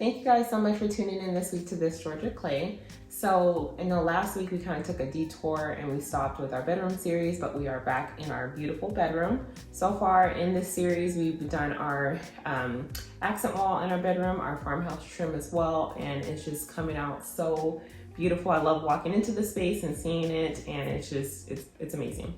Thank you guys so much for tuning in this week to This Georgia Clay. So I know last week we kind of took a detour and we stopped with our bedroom series, but we are back in our beautiful bedroom. So far in this series, we've done our accent wall in our bedroom, our farmhouse trim as well, and it's just coming out so beautiful. I love walking into the space and seeing it, and it's amazing.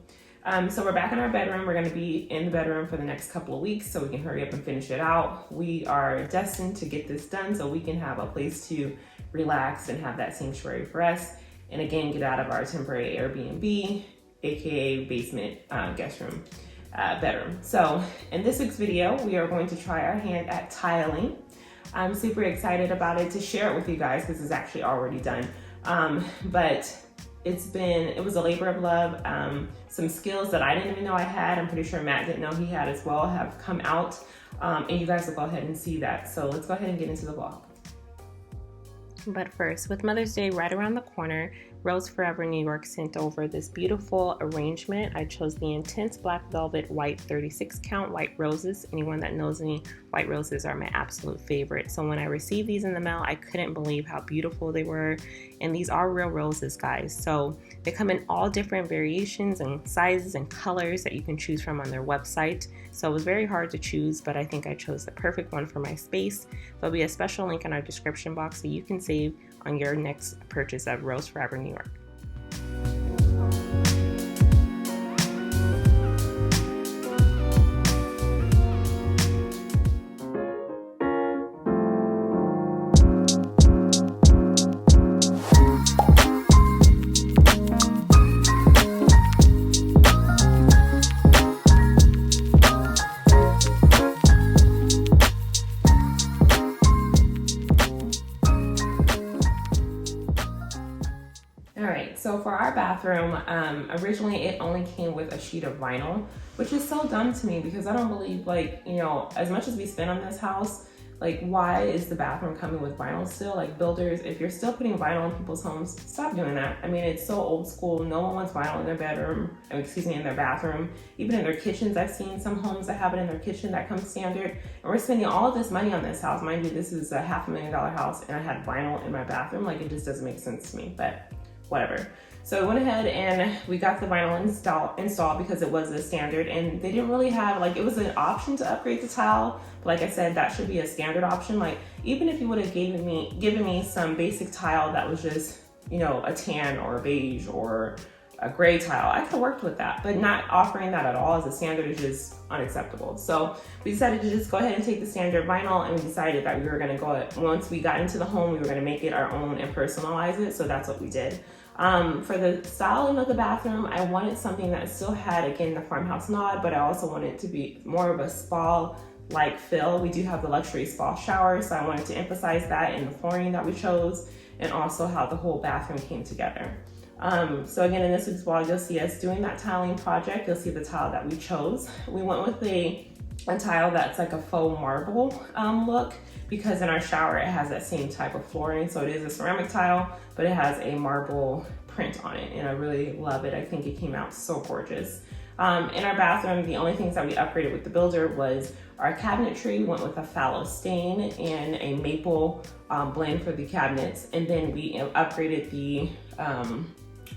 So we're back in our bedroom. We're gonna be in the bedroom for the next couple of weeks so we can hurry up and finish it out. We are destined to get this done so we can have a place to relax and have that sanctuary for us. And again, get out of our temporary Airbnb, AKA basement guest room bedroom. So in this week's video, we are going to try our hand at tiling. I'm super excited about it to share it with you guys because it's actually already done. But it was a labor of love. Some skills that I didn't even know I had, I'm pretty sure Matt didn't know he had as well, have come out. And you guys will go ahead and see that. So let's go ahead and get into the vlog. But first, with Mother's Day right around the corner, Rose Forever New York sent over this beautiful arrangement. I chose the Intense Black Velvet White 36 count white roses. Anyone that knows me, white roses are my absolute favorite. So when I received these in the mail, I couldn't believe how beautiful they were. And these are real roses, guys. So they come in all different variations and sizes and colors that you can choose from on their website. So it was very hard to choose, but I think I chose the perfect one for my space. There'll be a special link in our description box so you can save on your next purchase of Rose Forever New York. So for our bathroom, originally it only came with a sheet of vinyl, which is so dumb to me because I don't believe, like, you know, as much as we spend on this house, like, why is the bathroom coming with vinyl still? Like, builders, if you're still putting vinyl in people's homes, stop doing that. I mean, it's so old school. No one wants vinyl in their bedroom, in their bathroom. Even in their kitchens, I've seen some homes that have it in their kitchen that comes standard. And we're spending all of this money on this house. Mind you, this is a $500,000 house and I had vinyl in my bathroom. Like, it just doesn't make sense to me, but whatever. So we went ahead and we got the vinyl installed because it was a standard, and they didn't really have, like, it was an option to upgrade the tile, but like I said, that should be a standard option. Like, even if you would have given me some basic tile that was just, you know, a tan or a beige or a gray tile, I could have worked with that, but not offering that at all as a standard is just unacceptable. So we decided to just go ahead and take the standard vinyl, and we decided that we were gonna once we got into the home, we were gonna make it our own and personalize it. So that's what we did. For the styling of the bathroom, I wanted something that still had, again, the farmhouse nod, but I also wanted it to be more of a spa-like feel. We do have the luxury spa shower, so I wanted to emphasize that in the flooring that we chose, and also how the whole bathroom came together. So again, in this week's vlog, you'll see us doing that tiling project. You'll see the tile that we chose. We went with a tile that's like a faux marble look, because in our shower it has that same type of flooring. So it is a ceramic tile, but it has a marble print on it, and I really love it. I think it came out so gorgeous. In our bathroom, the only things that we upgraded with the builder was our cabinetry. We went with a fallow stain and a maple blend for the cabinets, and then we upgraded the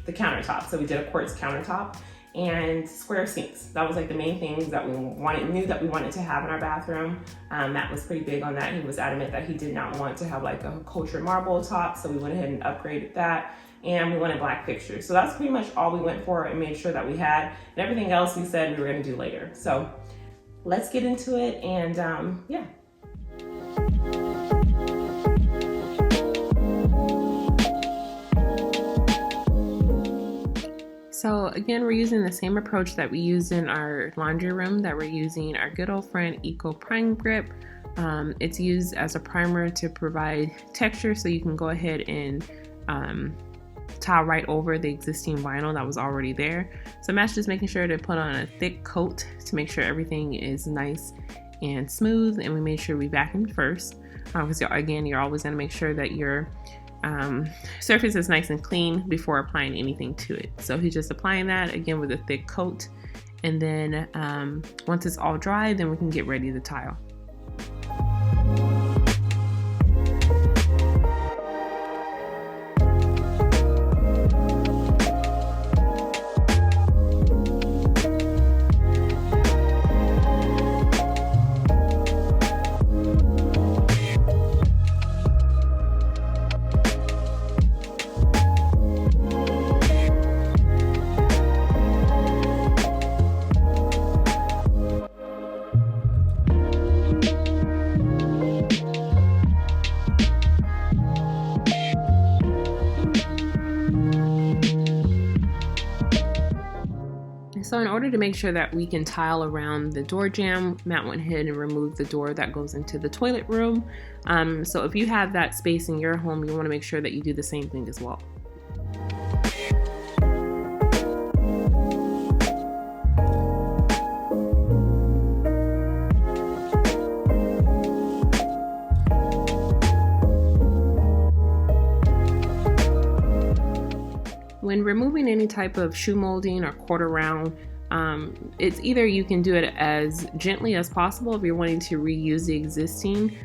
countertop. So we did a quartz countertop and square sinks. That was like the main things that we knew that we wanted to have in our bathroom. Matt was pretty big on that. He was adamant that he did not want to have like a cultured marble top, so we went ahead and upgraded that, and we wanted black fixtures. So that's pretty much all we went for and made sure that we had, and everything else we said we were gonna do later. So let's get into it, and yeah. So again, we're using the same approach that we used in our laundry room, that we're using our good old friend Eco Prime Grip. It's used as a primer to provide texture, so you can go ahead and tile right over the existing vinyl that was already there. So Matt's just making sure to put on a thick coat to make sure everything is nice and smooth, and we made sure we vacuumed first. Because again, you're always going to make sure that your surface is nice and clean before applying anything to it. So he's just applying that again with a thick coat, and then once it's all dry, then we can get ready to tile. order to make sure that we can tile around the door jamb, Matt went ahead and removed the door that goes into the toilet room. So if you have that space in your home, you want to make sure that you do the same thing as well. When removing any type of shoe molding or quarter round, it's either you can do it as gently as possible if you're wanting to reuse the existing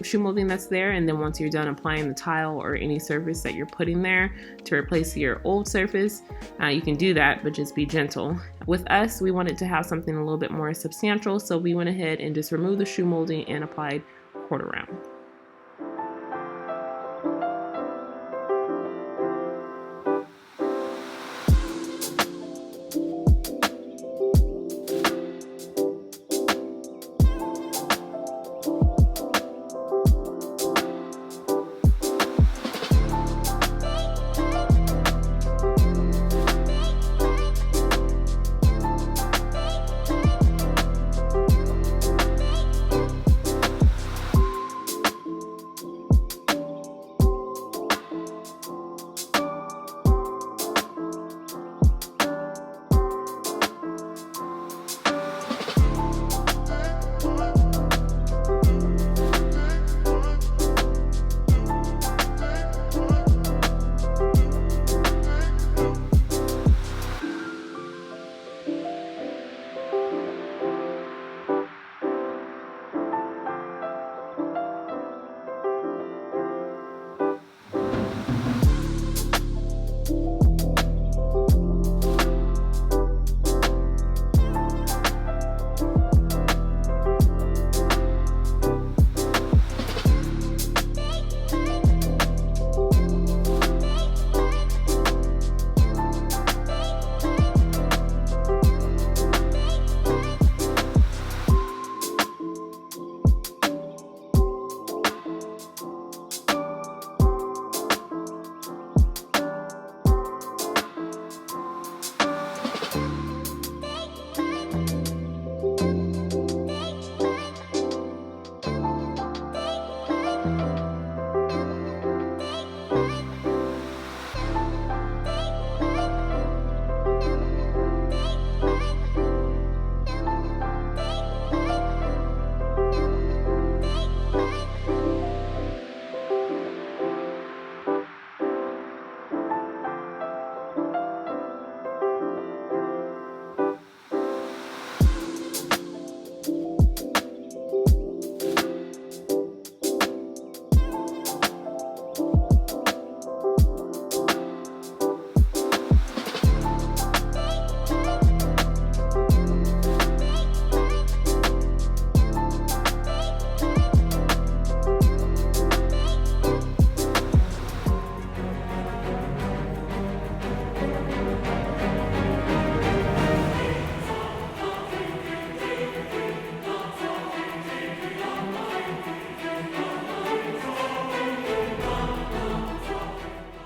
shoe molding that's there, and then once you're done applying the tile or any surface that you're putting there to replace your old surface, you can do that, but just be gentle. With us, we wanted to have something a little bit more substantial, so we went ahead and just removed the shoe molding and applied quarter round.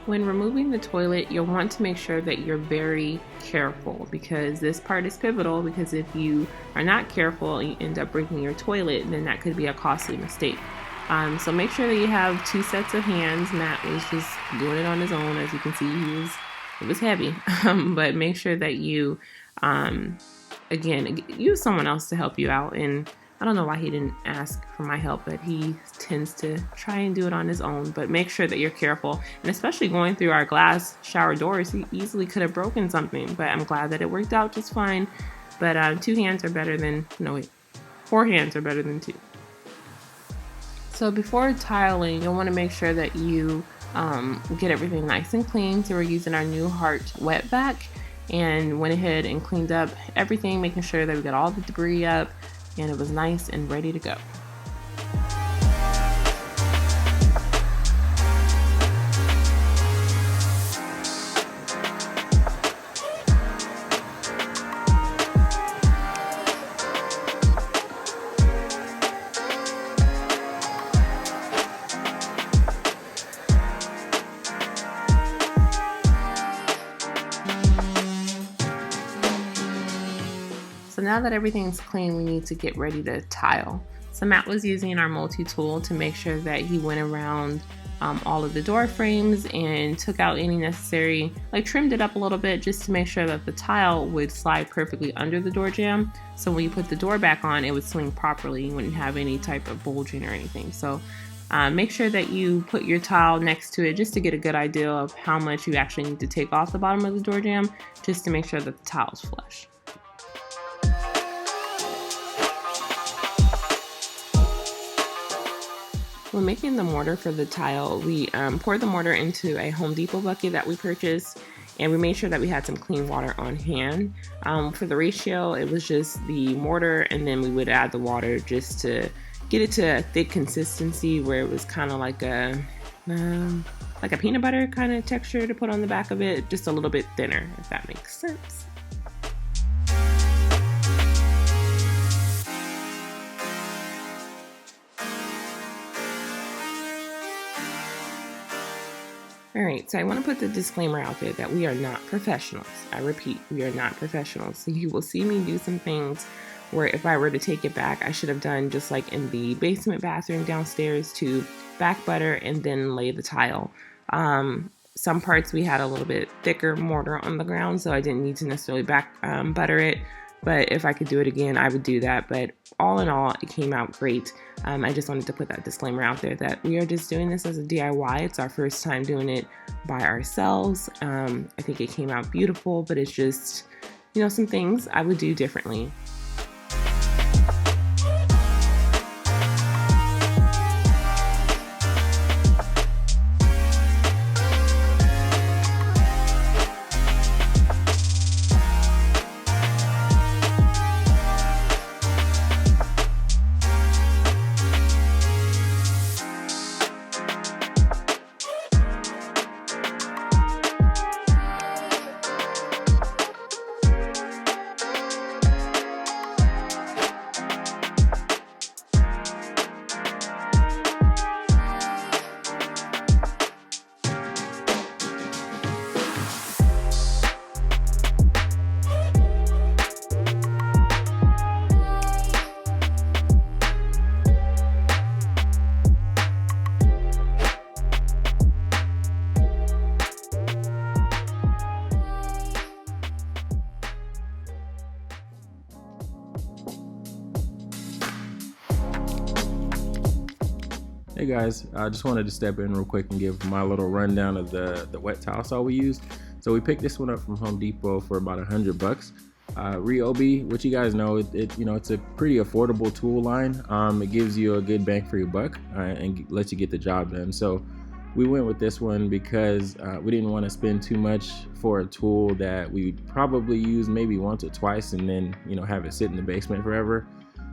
When removing the toilet, you'll want to make sure that you're very careful, because this part is pivotal, because if you are not careful and you end up breaking your toilet, then that could be a costly mistake. So make sure that you have 2 sets of hands. Matt was just doing it on his own. As you can see, it was heavy. But make sure that you, again, use someone else to help you out. And I don't know why he didn't ask for my help, but he tends to try and do it on his own. But make sure that you're careful. And especially going through our glass shower doors, he easily could have broken something. But I'm glad that it worked out just fine. But 2 hands are better than, 4 hands are better than 2. So before tiling, you'll want to make sure that you get everything nice and clean. So we're using our new Heart wet vac and went ahead and cleaned up everything, making sure that we got all the debris up and it was nice and ready to go. now that everything's clean, we need to get ready to tile. So Matt was using our multi-tool to make sure that he went around all of the door frames and took out any necessary, like trimmed it up a little bit just to make sure that the tile would slide perfectly under the door jamb. So when you put the door back on, it would swing properly. You wouldn't have any type of bulging or anything. So make sure that you put your tile next to it just to get a good idea of how much you actually need to take off the bottom of the door jamb, just to make sure that the tile is flush. When making the mortar for the tile, we poured the mortar into a Home Depot bucket that we purchased, and we made sure that we had some clean water on hand. For the ratio, it was just the mortar, and then we would add the water just to get it to a thick consistency where it was kind of like a peanut butter kind of texture to put on the back of it, just a little bit thinner, if that makes sense. Alright, so I want to put the disclaimer out there that we are not professionals. I repeat, we are not professionals. So you will see me do some things where if I were to take it back, I should have done just like in the basement bathroom downstairs, to back butter and then lay the tile. Some parts we had a little bit thicker mortar on the ground, so I didn't need to necessarily back butter it. But if I could do it again, I would do that. But all in all, it came out great. I just wanted to put that disclaimer out there that we are just doing this as a DIY. It's our first time doing it by ourselves. I think it came out beautiful, but it's just, you know, some things I would do differently. Hey guys, I just wanted to step in real quick and give my little rundown of the wet towel saw we used. So we picked this one up from Home Depot for about $100. Ryobi, which you guys know, it's a pretty affordable tool line. It gives you a good bang for your buck and lets you get the job done. So we went with this one because we didn't want to spend too much for a tool that we'd probably use maybe once or twice and then have it sit in the basement forever.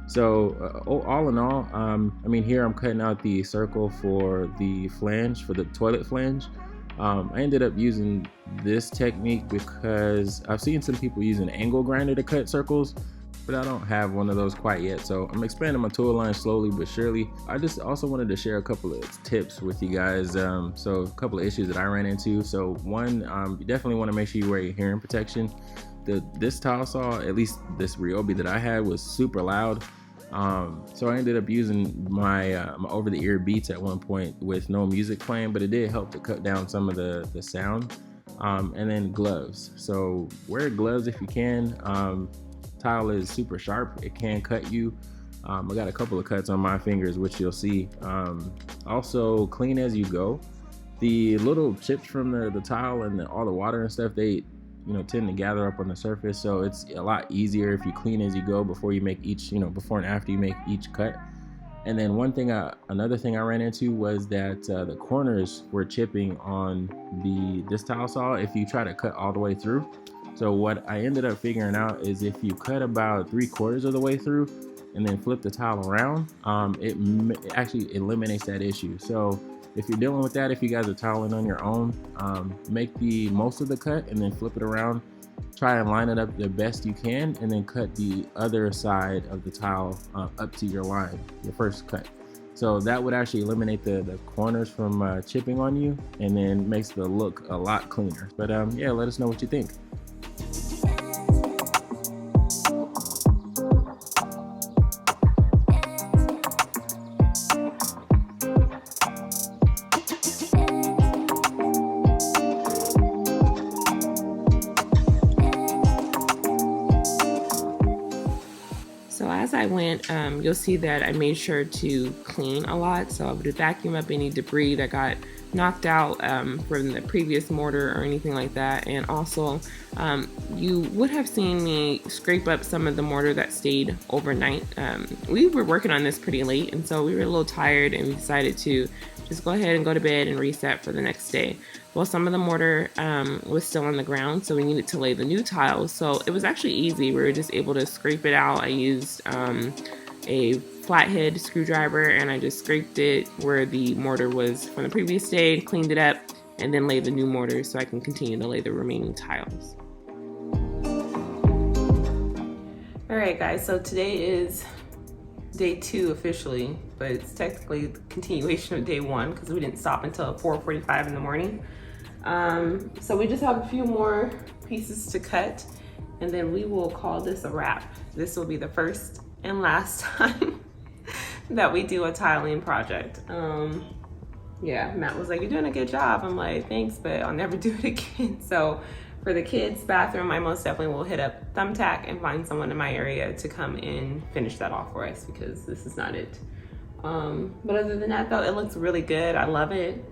So all in all, I mean, here I'm cutting out the circle for the flange, for the toilet flange. I ended up using this technique because I've seen some people use an angle grinder to cut circles, but I don't have one of those quite yet. So I'm expanding my tool line slowly but surely. I just also wanted to share a couple of tips with you guys. So a couple of issues that I ran into. So one, you definitely want to make sure you wear your hearing protection. This towel saw, at least this Ryobi that I had, was super loud. So I ended up using my over-the-ear Beats at one point with no music playing, but it did help to cut down some of the sound. And then gloves. So wear gloves if you can. Tile is super sharp. It can cut you. I got a couple of cuts on my fingers, which you'll see. Also, clean as you go. The little chips from the tile and all the water and stuff, they tend to gather up on the surface, so it's a lot easier if you clean as you go before you make each, before and after you make each cut. And then another thing I ran into was that the corners were chipping on this towel saw if you try to cut all the way through. So what I ended up figuring out is if you cut about 3/4 of the way through and then flip the towel around, it actually eliminates that issue. So if you're dealing with that, if you guys are toweling on your own, make the most of the cut and then flip it around. Try and line it up the best you can, and then cut the other side of the towel up to your line, your first cut. So that would actually eliminate the corners from chipping on you, and then makes the look a lot cleaner. But yeah, let us know what you think. I went, you'll see that I made sure to clean a lot. So I would vacuum up any debris that got knocked out from the previous mortar or anything like that. And also, you would have seen me scrape up some of the mortar that stayed overnight. We were working on this pretty late, and so we were a little tired, and we decided to just go ahead and go to bed and reset for the next day. Well, some of the mortar was still on the ground, so we needed to lay the new tiles. So it was actually easy. We were just able to scrape it out. I used a flathead screwdriver, and I just scraped it where the mortar was from the previous day, cleaned it up, and then laid the new mortar so I can continue to lay the remaining tiles. All right, guys, so today is day 2 officially, but it's technically the continuation of day 1 because we didn't stop until 4:45 in the morning. So we just have a few more pieces to cut, and then we will call this a wrap. This will be the first and last time that we do a tiling project. Yeah, Matt was like, "You're doing a good job." I'm like, "Thanks, but I'll never do it again." So for the kids' bathroom, I most definitely will hit up Thumbtack and find someone in my area to come and finish that off for us because this is not it. But other than that though, it looks really good. I love it.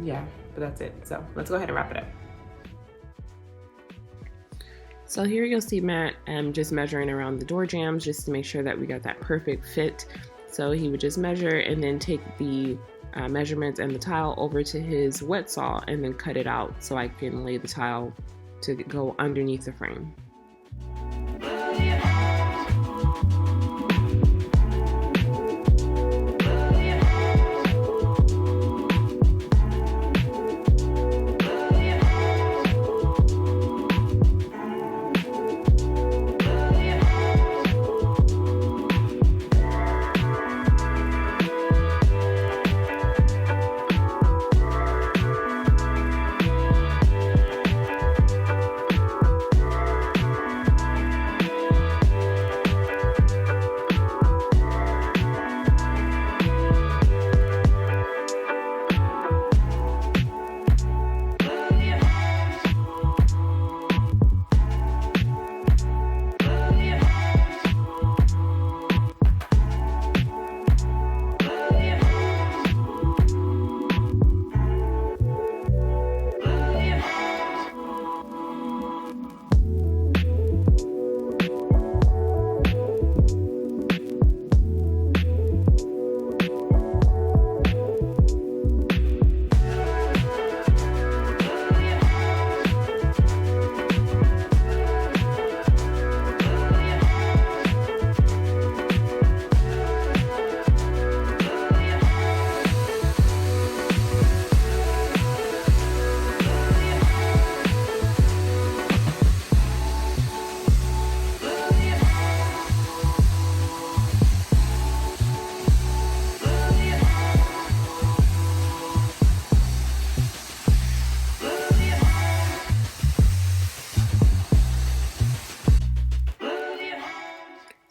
Yeah, but that's it. So let's go ahead and wrap it up. So here you'll see Matt just measuring around the door jambs just to make sure that we got that perfect fit. So he would just measure and then take the measurements and the tile over to his wet saw and then cut it out so I can lay the tile to go underneath the frame.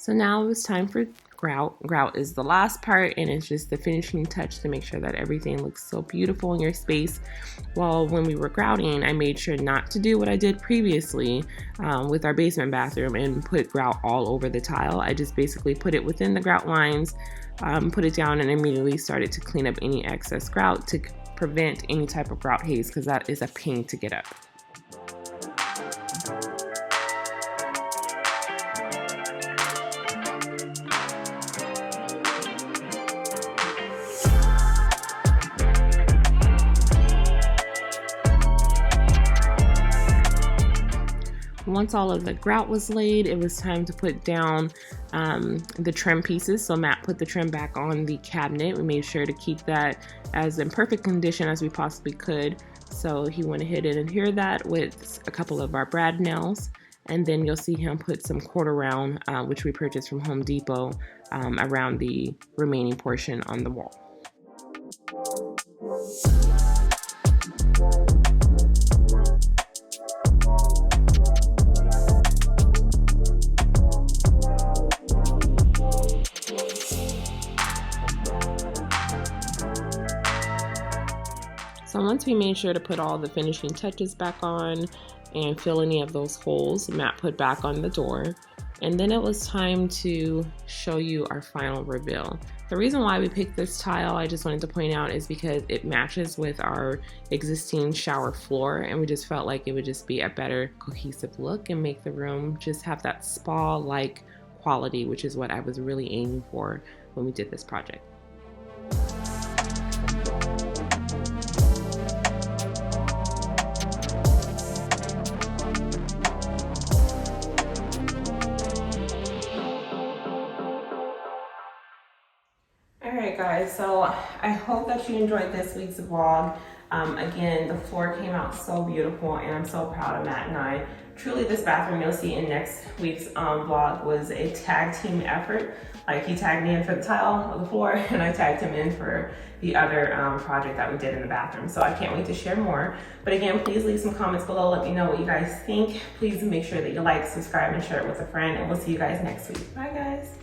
So now it's time for grout. Grout is the last part, and it's just the finishing touch to make sure that everything looks so beautiful in your space. Well, when we were grouting, I made sure not to do what I did previously with our basement bathroom and put grout all over the tile. I just basically put it within the grout lines, put it down, and immediately started to clean up any excess grout to prevent any type of grout haze, because that is a pain to get up. Once all of the grout was laid, it was time to put down the trim pieces. So Matt put the trim back on the cabinet. We made sure to keep that as in perfect condition as we possibly could. So he went ahead and adhered that with a couple of our brad nails. And then you'll see him put some quarter round, which we purchased from Home Depot, around the remaining portion on the wall. So once we made sure to put all the finishing touches back on and fill any of those holes Matt put back on the door, And then it was time to show you our final reveal. The reason why we picked this tile, I just wanted to point out, is because it matches with our existing shower floor, and we just felt like it would just be a better cohesive look and make the room just have that spa-like quality, which is what I was really aiming for when we did this project. Alright guys, so I hope that you enjoyed this week's vlog. Again, the floor came out so beautiful and I'm so proud of Matt and I. Truly, this bathroom you'll see in next week's vlog was a tag team effort. Like, he tagged me in for the tile of the floor and I tagged him in for the other project that we did in the bathroom. So I can't wait to share more. But again, please leave some comments below. Let me know what you guys think. Please make sure that you like, subscribe, and share it with a friend. And we'll see you guys next week. Bye guys.